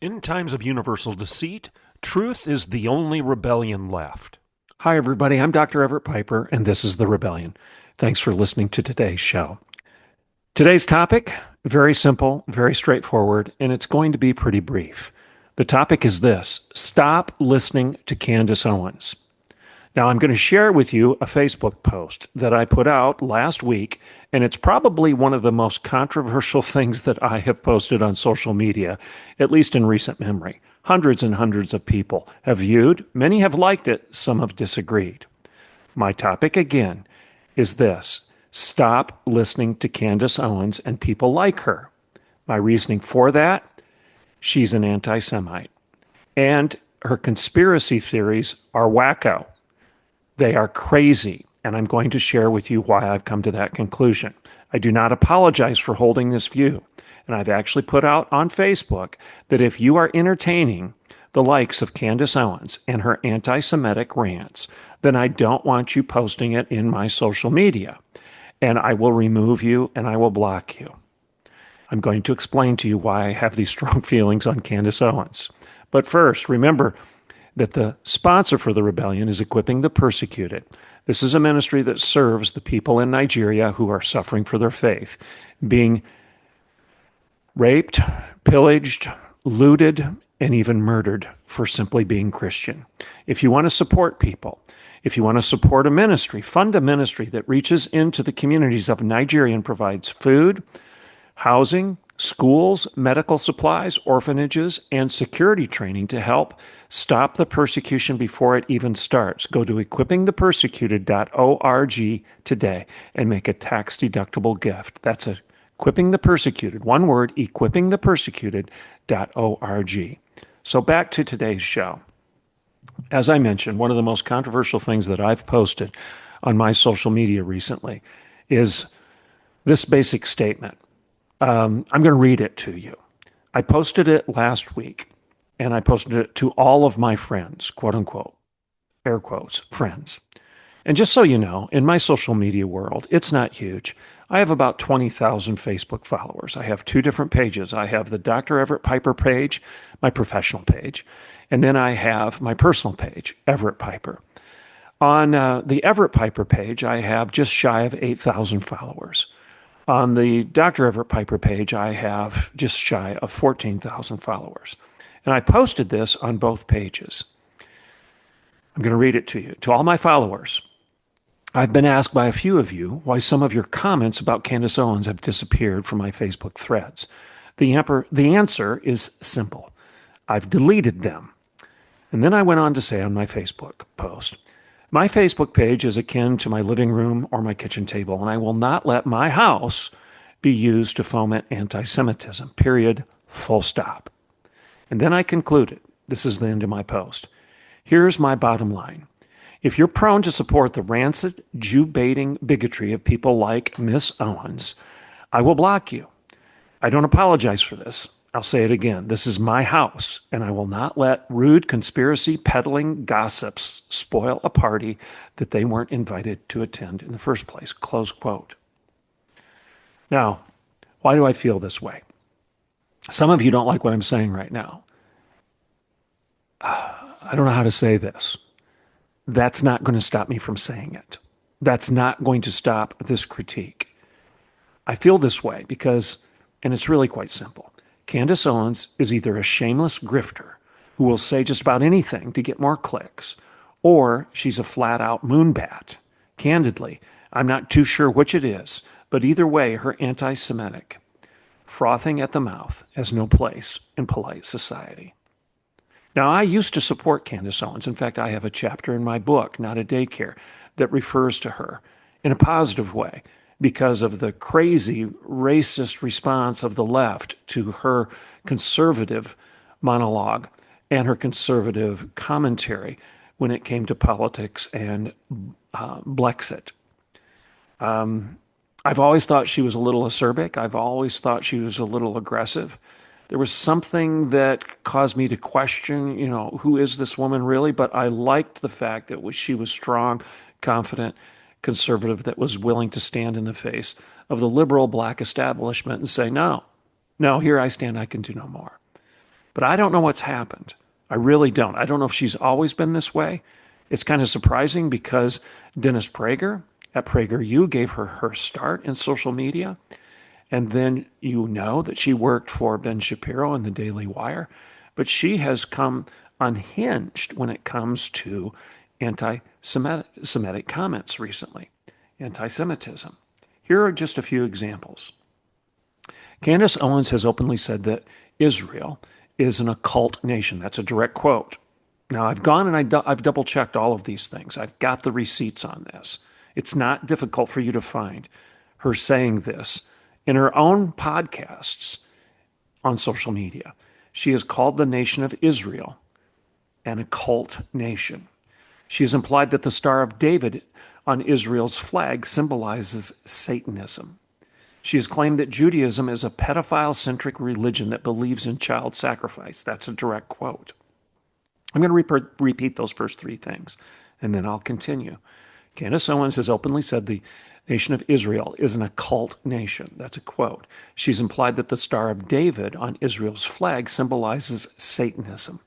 In times of universal deceit, truth is the only rebellion left. Hi, everybody. I'm Dr. Everett Piper, and this is The Rebellion. Thanks for listening to today's show. Today's topic, very simple, very straightforward, and it's going to be pretty brief. The topic is this: stop listening to Candace Owens. Now, I'm going to share with you a Facebook post that I put out last week, and it's probably one of the most controversial things that I have posted on social media, at least in recent memory. Hundreds and hundreds of people have viewed, many have liked it, some have disagreed. My topic again is this: stop listening to Candace Owens and people like her. My reasoning for that: she's an anti-Semite, and her conspiracy theories are wacko. They are crazy, and I'm going to share with you why I've come to that conclusion. I do not apologize for holding this view, and I've actually put out on Facebook that if you are entertaining the likes of Candace Owens and her anti-Semitic rants, then I don't want you posting it in my social media, and I will remove you and I will block you. I'm going to explain to you why I have these strong feelings on Candace Owens. But first, remember that the sponsor for the rebellion is Equipping the Persecuted. This is a ministry that serves the people in Nigeria who are suffering for their faith, being raped, pillaged, looted, and even murdered for simply being Christian. If you want to support people, if you want to support a ministry, fund a ministry that reaches into the communities of Nigeria and provides food, housing, schools, medical supplies, orphanages, and security training to help stop the persecution before it even starts. Go to equippingthepersecuted.org today and make a tax-deductible gift. That's Equipping the Persecuted, one word, equippingthepersecuted.org. So back to today's show. As I mentioned, one of the most controversial things that I've posted on my social media recently is this basic statement. I'm going to read it to you. I posted it last week, and I posted it to all of my friends, quote unquote, air quotes, friends. And just so you know, in my social media world, it's not huge. I have about 20,000 Facebook followers. I have two different pages. I have the Dr. Everett Piper page, my professional page, and then I have my personal page, Everett Piper. On the Everett Piper page, I have just shy of 8,000 followers. On the Dr. Everett Piper page, I have just shy of 14,000 followers. And I posted this on both pages. I'm going to read it to you. To all my followers, I've been asked by a few of you why some of your comments about Candace Owens have disappeared from my Facebook threads. The answer is simple. I've deleted them. And then I went on to say on my Facebook post, my Facebook page is akin to my living room or my kitchen table, and I will not let my house be used to foment anti-Semitism, period, full stop. And then I concluded, this is the end of my post. Here's my bottom line. If you're prone to support the rancid, Jew-baiting bigotry of people like Miss Owens, I will block you. I don't apologize for this. I'll say it again. This is my house, and I will not let rude conspiracy peddling gossips spoil a party that they weren't invited to attend in the first place. Close quote. Now, why do I feel this way? Some of you don't like what I'm saying right now. I don't know how to say this. That's not going to stop me from saying it. That's not going to stop this critique. I feel this way because, and it's really quite simple, Candace Owens is either a shameless grifter who will say just about anything to get more clicks, or she's a flat-out moonbat. Candidly, I'm not too sure which it is, but either way, her anti-Semitic frothing at the mouth has no place in polite society. Now, I used to support Candace Owens. In fact, I have a chapter in my book, Not a Daycare, that refers to her in a positive way, because of the crazy racist response of the left to her conservative monologue and her conservative commentary when it came to politics and Brexit. I've always thought she was a little acerbic. I've always thought she was a little aggressive. There was something that caused me to question, who is this woman really? But I liked the fact that she was strong, confident, conservative, that was willing to stand in the face of the liberal black establishment and say, no, here I stand, I can do no more. But I don't know what's happened. I really don't. I don't know if she's always been this way. It's kind of surprising because Dennis Prager at PragerU gave her her start in social media. And then you know that she worked for Ben Shapiro and the Daily Wire. But she has come unhinged when it comes to anti-Semitic comments recently, anti-Semitism. Here are just a few examples. Candace Owens has openly said that Israel is an occult nation. That's a direct quote. Now, I've gone and I've double checked all of these things. I've got the receipts on this. It's not difficult for you to find her saying this in her own podcasts on social media. She has called the nation of Israel an occult nation. She has implied that the Star of David on Israel's flag symbolizes Satanism. She has claimed that Judaism is a pedophile-centric religion that believes in child sacrifice. That's a direct quote. I'm going to repeat those first three things, and then I'll continue. Candace Owens has openly said the nation of Israel is an occult nation. That's a quote. She's implied that the Star of David on Israel's flag symbolizes Satanism.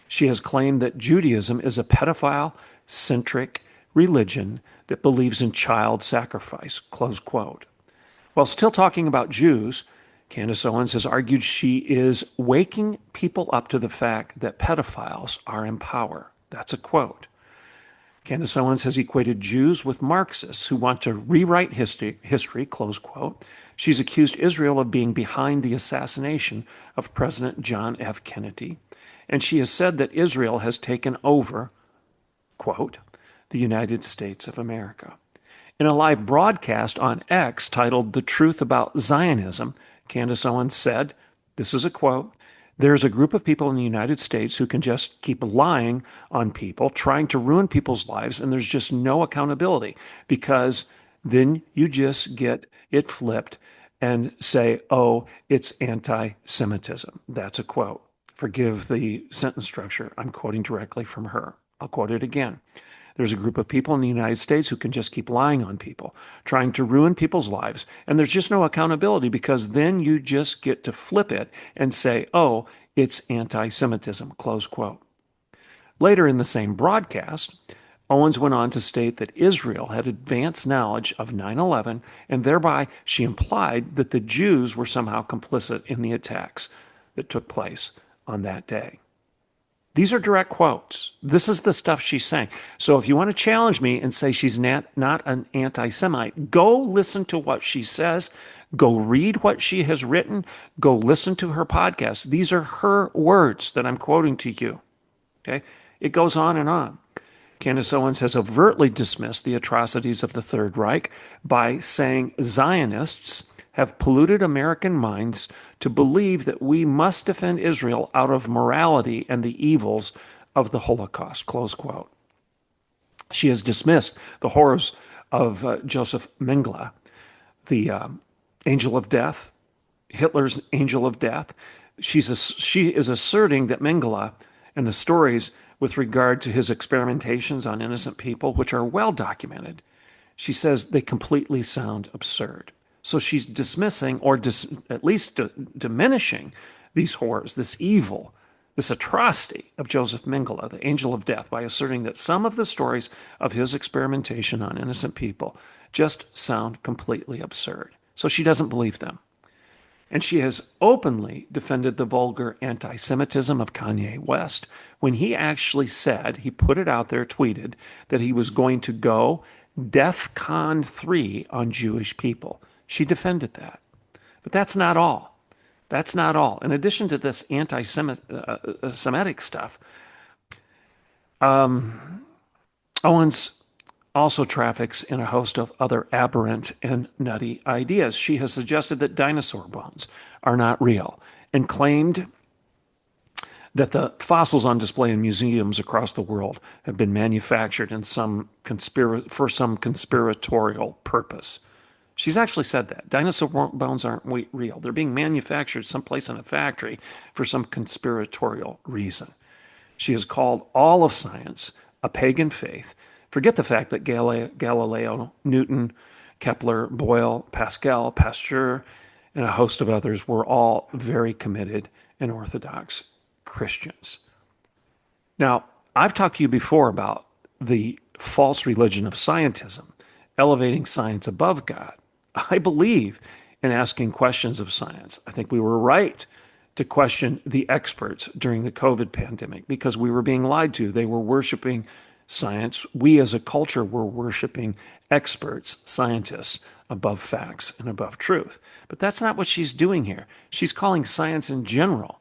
She has claimed that Judaism is a pedophile-centric religion that believes in child sacrifice, close quote. While still talking about Jews, Candace Owens has argued she is waking people up to the fact that pedophiles are in power. That's a quote. Candace Owens has equated Jews with Marxists who want to rewrite history, close quote. She's accused Israel of being behind the assassination of President John F. Kennedy. And she has said that Israel has taken over, quote, the United States of America. In a live broadcast on X titled The Truth About Zionism, Candace Owens said, this is a quote, there's a group of people in the United States who can just keep lying on people, trying to ruin people's lives, and there's just no accountability because then you just get it flipped and say, oh, it's anti-Semitism. That's a quote. Forgive the sentence structure. I'm quoting directly from her. I'll quote it again. There's a group of people in the United States who can just keep lying on people, trying to ruin people's lives, and there's just no accountability because then you just get to flip it and say, oh, it's anti-Semitism, close quote. Later in the same broadcast, Owens went on to state that Israel had advanced knowledge of 9/11, and thereby she implied that the Jews were somehow complicit in the attacks that took place on that day. These are direct quotes. This is the stuff she's saying. So if you want to challenge me and say she's not an anti-Semite, go listen to what she says. Go read what she has written. Go listen to her podcast. These are her words that I'm quoting to you. Okay? It goes on and on. Candace Owens has overtly dismissed the atrocities of the Third Reich by saying Zionists have polluted American minds to believe that we must defend Israel out of morality and the evils of the Holocaust, close quote. She has dismissed the horrors of Joseph Mengele, the angel of death, Hitler's angel of death. She is asserting that Mengele and the stories with regard to his experimentations on innocent people, which are well documented, she says they completely sound absurd. So she's dismissing or at least diminishing these horrors, this evil, this atrocity of Joseph Mengele, the angel of death, by asserting that some of the stories of his experimentation on innocent people just sound completely absurd. So she doesn't believe them. And she has openly defended the vulgar anti-Semitism of Kanye West when he actually said, he put it out there, tweeted, that he was going to go DEFCON 3 on Jewish people. She defended that. But that's not all. That's not all. In addition to this anti-Semitic stuff, Owens also traffics in a host of other aberrant and nutty ideas. She has suggested that dinosaur bones are not real and claimed that the fossils on display in museums across the world have been manufactured in for some conspiratorial purpose. She's actually said that. Dinosaur bones aren't real. They're being manufactured someplace in a factory for some conspiratorial reason. She has called all of science a pagan faith. Forget the fact that Galileo, Newton, Kepler, Boyle, Pascal, Pasteur, and a host of others were all very committed and Orthodox Christians. Now, I've talked to you before about the false religion of scientism, elevating science above God. I believe in asking questions of science. I think we were right to question the experts during the COVID pandemic because we were being lied to. They were worshiping science. We as a culture were worshiping experts, scientists, above facts and above truth. But that's not what she's doing here. She's calling science in general,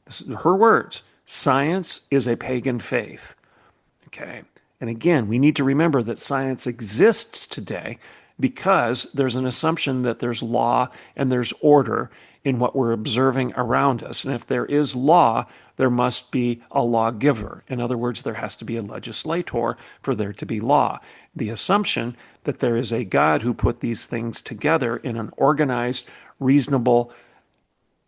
this is her words, science is a pagan faith. Okay. And again, we need to remember that science exists today because there's an assumption that there's law and there's order in what we're observing around us. And if there is law, there must be a lawgiver. In other words, there has to be a legislator for there to be law. The assumption that there is a God who put these things together in an organized, reasonable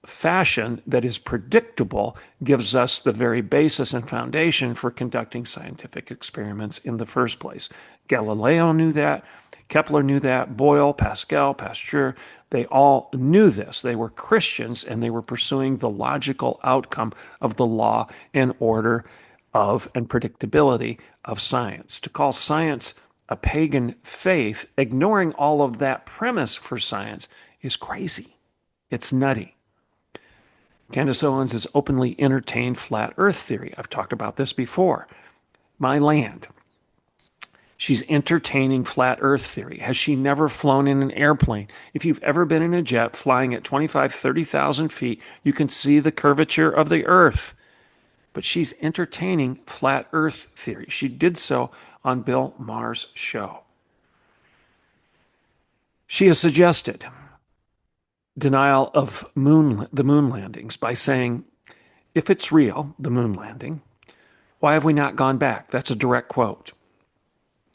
fashion that is predictable gives us the very basis and foundation for conducting scientific experiments in the first place. Galileo knew that. Kepler knew that. Boyle, Pascal, Pasteur, they all knew this. They were Christians and they were pursuing the logical outcome of the law and order of and predictability of science. To call science a pagan faith, ignoring all of that premise for science, is crazy. It's nutty. Candace Owens has openly entertained flat earth theory. I've talked about this before. My land. She's entertaining flat earth theory. Has she never flown in an airplane? If you've ever been in a jet flying at 25, 30,000 feet, you can see the curvature of the earth. But she's entertaining flat earth theory. She did so on Bill Maher's show. She has suggested denial of the moon landings by saying, if it's real, the moon landing, why have we not gone back? That's a direct quote.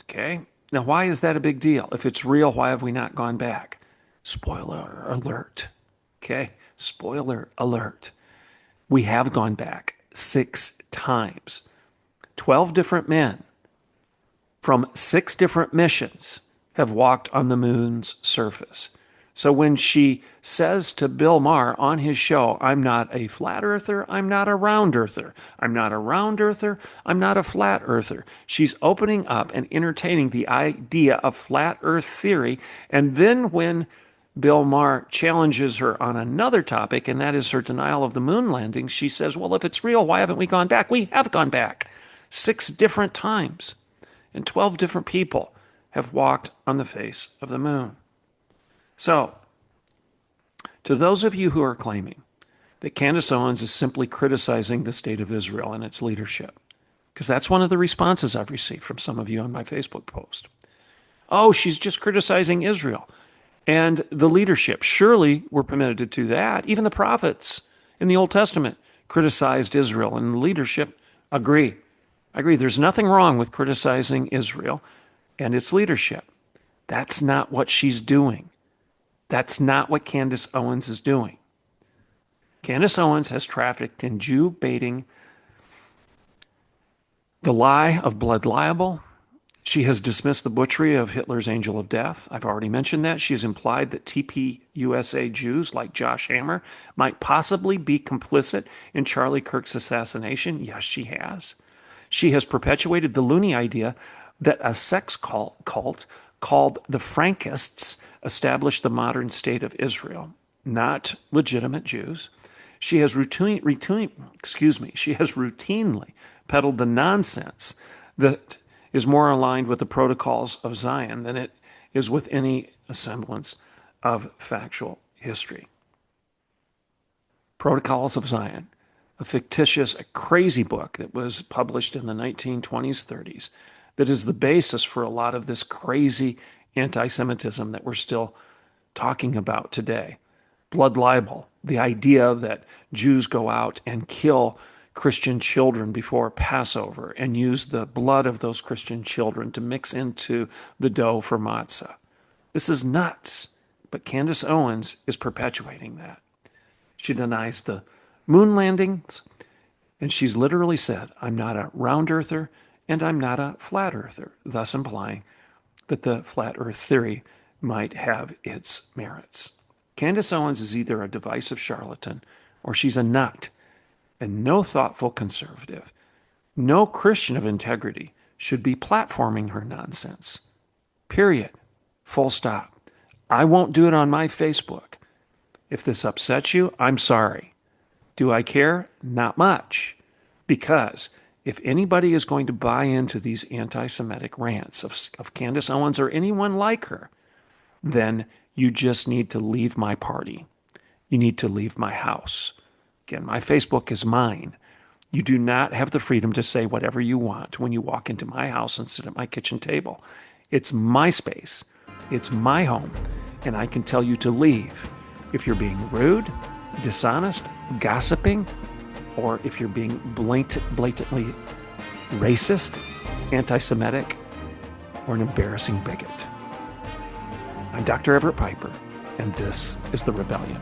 Okay. Now, why is that a big deal? If it's real, why have we not gone back? Spoiler alert. Okay. Spoiler alert. We have gone back 6 times. 12 different men from 6 different missions have walked on the moon's surface. So when she says to Bill Maher on his show, I'm not a flat earther, I'm not a round earther, I'm not a round earther, I'm not a flat earther, she's opening up and entertaining the idea of flat earth theory. And then when Bill Maher challenges her on another topic, and that is her denial of the moon landing, she says, well, if it's real, why haven't we gone back? We have gone back 6 different times, and 12 different people have walked on the face of the moon. So, to those of you who are claiming that Candace Owens is simply criticizing the state of Israel and its leadership, because that's one of the responses I've received from some of you on my Facebook post. Oh, she's just criticizing Israel and the leadership. Surely we're permitted to do that. Even the prophets in the Old Testament criticized Israel and the leadership. Agree. I agree. There's nothing wrong with criticizing Israel and its leadership. That's not what she's doing. That's not what Candace Owens is doing. Candace Owens has trafficked in Jew baiting, the lie of blood libel. She has dismissed the butchery of Hitler's angel of death. I've already mentioned that. She has implied that TPUSA Jews like Josh Hammer might possibly be complicit in Charlie Kirk's assassination. Yes, she has. She has perpetuated the loony idea that a sex cult called the Frankists established the modern state of Israel, not legitimate Jews. She has routinely peddled the nonsense that is more aligned with the protocols of Zion than it is with any semblance of factual history. Protocols of Zion, a fictitious, a crazy book that was published in the 1920s, 30s, that is the basis for a lot of this crazy anti-Semitism that we're still talking about today. Blood libel, the idea that Jews go out and kill Christian children before Passover and use the blood of those Christian children to mix into the dough for matzah. This is nuts, but Candace Owens is perpetuating that. She denies the moon landings, and she's literally said, I'm not a round earther, and I'm not a flat earther, thus implying that the flat earth theory might have its merits. Candace Owens is either a divisive charlatan or she's a nut, and no thoughtful conservative, no Christian of integrity should be platforming her nonsense. Period. Full stop. I won't do it on my Facebook. If this upsets you, I'm sorry. Do I care? Not much. Because if anybody is going to buy into these anti-Semitic rants of Candace Owens or anyone like her, then you just need to leave my party. You need to leave my house. Again, my Facebook is mine. You do not have the freedom to say whatever you want when you walk into my house and sit at my kitchen table. It's my space. It's my home. And I can tell you to leave if you're being rude, dishonest, gossiping, or if you're being blatantly racist, anti-Semitic, or an embarrassing bigot. I'm Dr. Everett Piper, and this is The Rebellion.